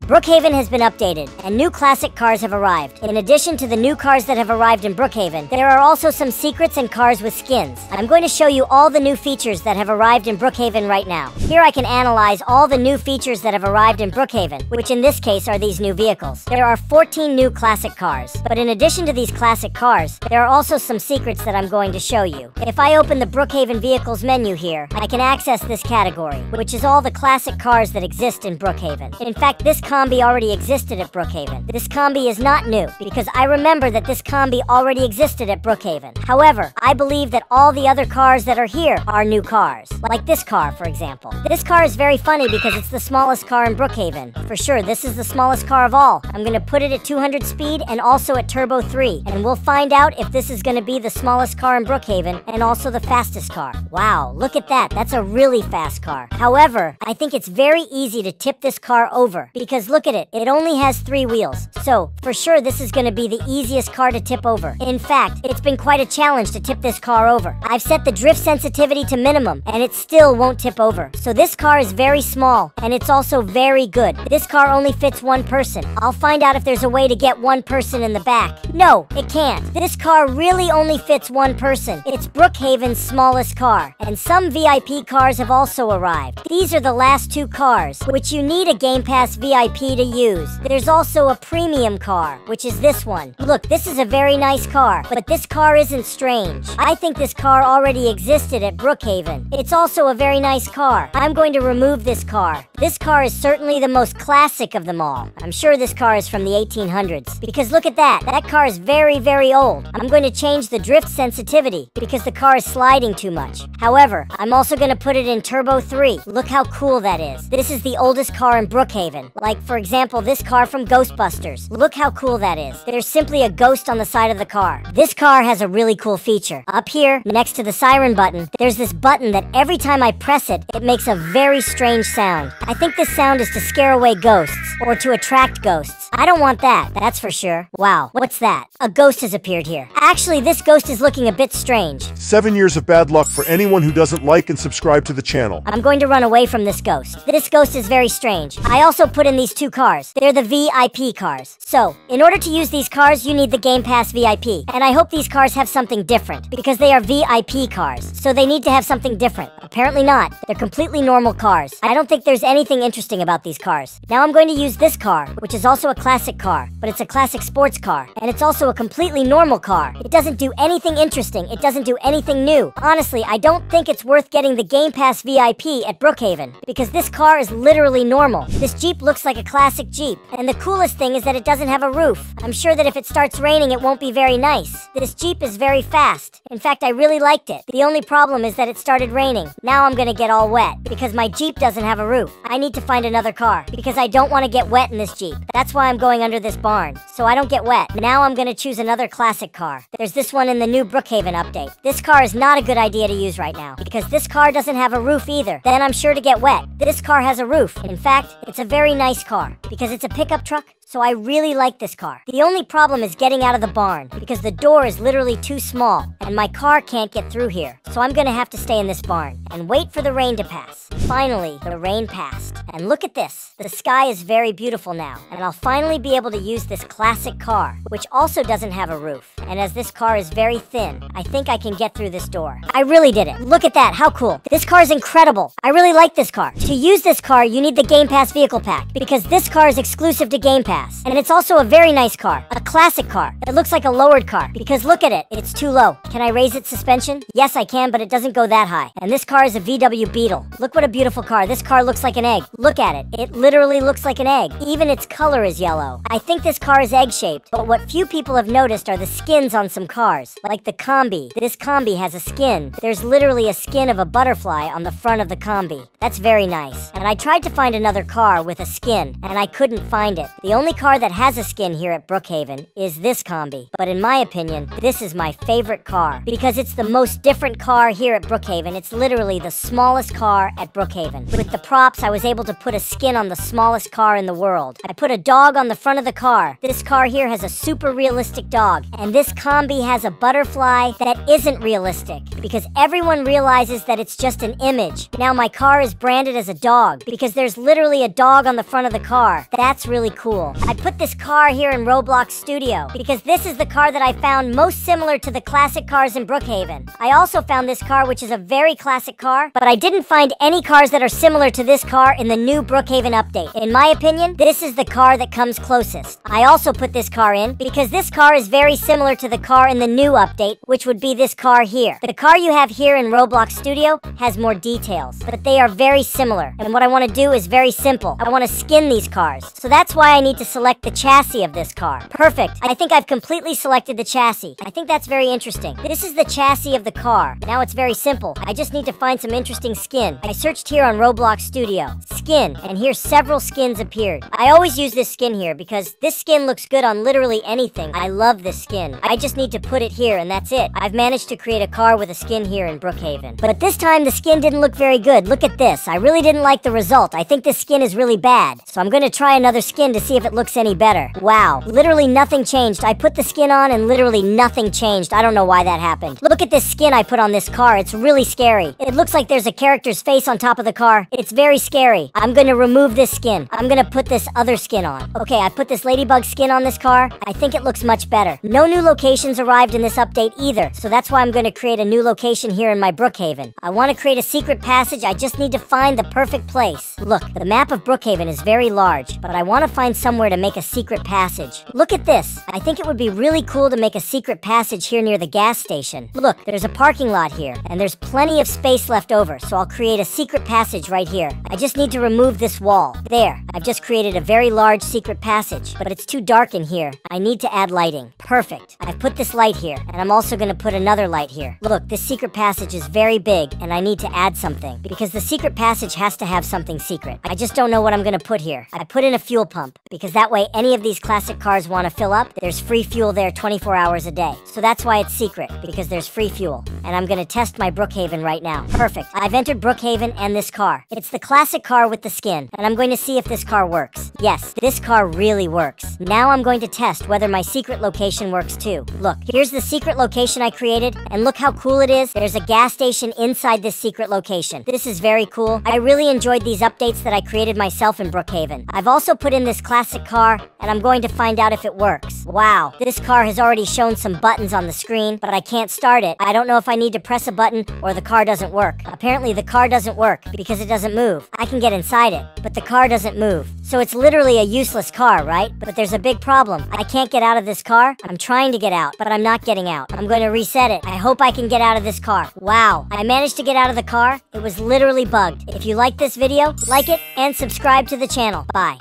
Brookhaven has been updated, and new classic cars have arrived. In addition to the new cars that have arrived in Brookhaven, there are also some secrets and cars with skins. I'm going to show you all the new features that have arrived in Brookhaven right now. Here I can analyze all the new features that have arrived in Brookhaven, which in this case are these new vehicles. There are 14 new classic cars, but in addition to these classic cars, there are also some secrets that I'm going to show you. If I open the Brookhaven vehicles menu here, I can access this category, which is all the classic cars that exist in Brookhaven. In fact, this combi already existed at Brookhaven. This combi is not new, because I remember that this combi already existed at Brookhaven. However, I believe that all the other cars that are here are new cars. Like this car, for example. This car is very funny because it's the smallest car in Brookhaven. For sure, this is the smallest car of all. I'm gonna put it at 200 speed and also at Turbo 3, and we'll find out if this is gonna be the smallest car in Brookhaven and also the fastest car. Wow, look at that. That's a really fast car. However, I think it's very easy to tip this car over, because look at it. It only has 3 wheels. So, for sure this is going to be the easiest car to tip over. In fact, it's been quite a challenge to tip this car over. I've set the drift sensitivity to minimum, and it still won't tip over. So this car is very small, and it's also very good. This car only fits 1 person. I'll find out if there's a way to get 1 person in the back. No, it can't. This car really only fits 1 person. It's Brookhaven's smallest car, and some VIP cars have also arrived. These are the last 2 cars, which you need a Game Pass VIP to use. There's also a premium car, which is this one. Look, this is a very nice car, but this car isn't strange. I think this car already existed at Brookhaven. It's also a very nice car. I'm going to remove this car. This car is certainly the most classic of them all. I'm sure this car is from the 1800s, because look at that. That car is very, very old. I'm going to change the drift sensitivity because the car is sliding too much. However, I'm also going to put it in Turbo 3. Look how cool that is. This is the oldest car in Brookhaven. Like, for example, this car from Ghostbusters. Look how cool that is. There's simply a ghost on the side of the car. This car has a really cool feature. Up here, next to the siren button, there's this button that every time I press it, it makes a very strange sound. I think this sound is to scare away ghosts, or to attract ghosts. I don't want that, that's for sure. Wow, what's that? A ghost has appeared here. Actually, this ghost is looking a bit strange. 7 years of bad luck for anyone who doesn't like and subscribe to the channel. I'm going to run away from this ghost. This ghost is very strange. I also put in these 2 cars. They're the VIP cars. So, in order to use these cars, you need the Game Pass VIP. And I hope these cars have something different, because they are VIP cars. So they need to have something different. Apparently not. They're completely normal cars. I don't think there's anything interesting about these cars. Now I'm going to use this car, which is also a classic car, but it's a classic sports car. And it's also a completely normal car. It doesn't do anything interesting. It doesn't do anything new. Honestly, I don't think it's worth getting the Game Pass VIP at Brookhaven, because this car is literally normal. This Jeep looks like a classic Jeep, and the coolest thing is that it doesn't have a roof. I'm sure that if it starts raining, it won't be very nice. This Jeep is very fast. In fact, I really liked it. The only problem is that it started raining. Now I'm gonna get all wet, because my Jeep doesn't have a roof. I need to find another car, because I don't want to get wet in this Jeep. That's why I'm going under this barn, so I don't get wet. Now I'm gonna choose another classic car. There's this one in the new Brookhaven update. This car is not a good idea to use right now, because this car doesn't have a roof either. Then I'm sure to get wet. This car has a roof. In fact, it's a very nice car, because it's a pickup truck. So I really like this car. The only problem is getting out of the barn, because the door is literally too small, and my car can't get through here. So I'm gonna have to stay in this barn, and wait for the rain to pass. Finally, the rain passed. And look at this. The sky is very beautiful now, and I'll finally be able to use this classic car, which also doesn't have a roof. And as this car is very thin, I think I can get through this door. I really did it. Look at that, how cool. This car is incredible. I really like this car. To use this car, you need the Game Pass Vehicle Pack, because this car is exclusive to Game Pass. And it's also a very nice car, a classic car. It looks like a lowered car, because look at it, it's too low. Can I raise its suspension? Yes, I can, but it doesn't go that high. And this car is a VW Beetle. Look what a beautiful car. This car looks like an egg. Look at it. It literally looks like an egg. Even its color is yellow. I think this car is egg-shaped, but what few people have noticed are the skins on some cars. Like the combi. This combi has a skin. There's literally a skin of a butterfly on the front of the combi. That's very nice. And I tried to find another car with a skin, and I couldn't find it. The only only car that has a skin here at Brookhaven is this combi. But in my opinion, this is my favorite car because it's the most different car here at Brookhaven. It's literally the smallest car at Brookhaven. With the props, I was able to put a skin on the smallest car in the world. I put a dog on the front of the car. This car here has a super realistic dog. And this combi has a butterfly that isn't realistic because everyone realizes that it's just an image. Now my car is branded as a dog because there's literally a dog on the front of the car. That's really cool. I put this car here in Roblox Studio because this is the car that I found most similar to the classic cars in Brookhaven. I also found this car, which is a very classic car, but I didn't find any cars that are similar to this car in the new Brookhaven update. In my opinion, this is the car that comes closest. I also put this car in because this car is very similar to the car in the new update, which would be this car here. The car you have here in Roblox Studio has more details, but they are very similar. And what I want to do is very simple. I want to skin these cars. So that's why I need to select the chassis of this car. Perfect. I think I've completely selected the chassis. I think that's very interesting. This is the chassis of the car. Now it's very simple. I just need to find some interesting skin. I searched here on Roblox Studio. Skin. And here several skins appeared. I always use this skin here because this skin looks good on literally anything. I love this skin. I just need to put it here and that's it. I've managed to create a car with a skin here in Brookhaven. But this time the skin didn't look very good. Look at this. I really didn't like the result. I think this skin is really bad. So I'm going to try another skin to see if it looks any better. Wow. Literally nothing changed. I put the skin on and literally nothing changed. I don't know why that happened. Look at this skin I put on this car. It's really scary. It looks like there's a character's face on top of the car. It's very scary. I'm going to remove this skin. I'm going to put this other skin on. Okay, I put this ladybug skin on this car. I think it looks much better. No new locations arrived in this update either, so that's why I'm going to create a new location here in my Brookhaven. I want to create a secret passage. I just need to find the perfect place. Look, the map of Brookhaven is very large, but I want to find somewhere to make a secret passage. Look at this. I think it would be really cool to make a secret passage here near the gas station. Look, there's a parking lot here, and there's plenty of space left over, so I'll create a secret passage right here. I just need to remove this wall. There, I've just created a very large secret passage, but it's too dark in here. I need to add lighting. Perfect. I've put this light here, and I'm also going to put another light here. Look, this secret passage is very big, and I need to add something, because the secret passage has to have something secret. I just don't know what I'm going to put here. I put in a fuel pump, because that way any of these classic cars want to fill up, there's free fuel there 24 hours a day. So that's why it's secret, because there's free fuel. And I'm going to test my Brookhaven right now. Perfect. I've entered Brookhaven and this car. It's the classic car with the skin, and I'm going to see if this car works. Yes, this car really works. Now I'm going to test whether my secret location works too. Look, here's the secret location I created, and look how cool it is. There's a gas station inside this secret location. This is very cool. I really enjoyed these updates that I created myself in Brookhaven. I've also put in this classic car, and I'm going to find out if it works. Wow, this car has already shown some buttons on the screen, but I can't start it. I don't know if I need to press a button or the car doesn't work. Apparently the car doesn't work because it doesn't move. I can get inside it, but the car doesn't move. So it's literally a useless car, right? But there's a big problem. I can't get out of this car. I'm trying to get out, but I'm not getting out. I'm going to reset it. I hope I can get out of this car. Wow, I managed to get out of the car. It was literally bugged. If you like this video, like it and subscribe to the channel. Bye.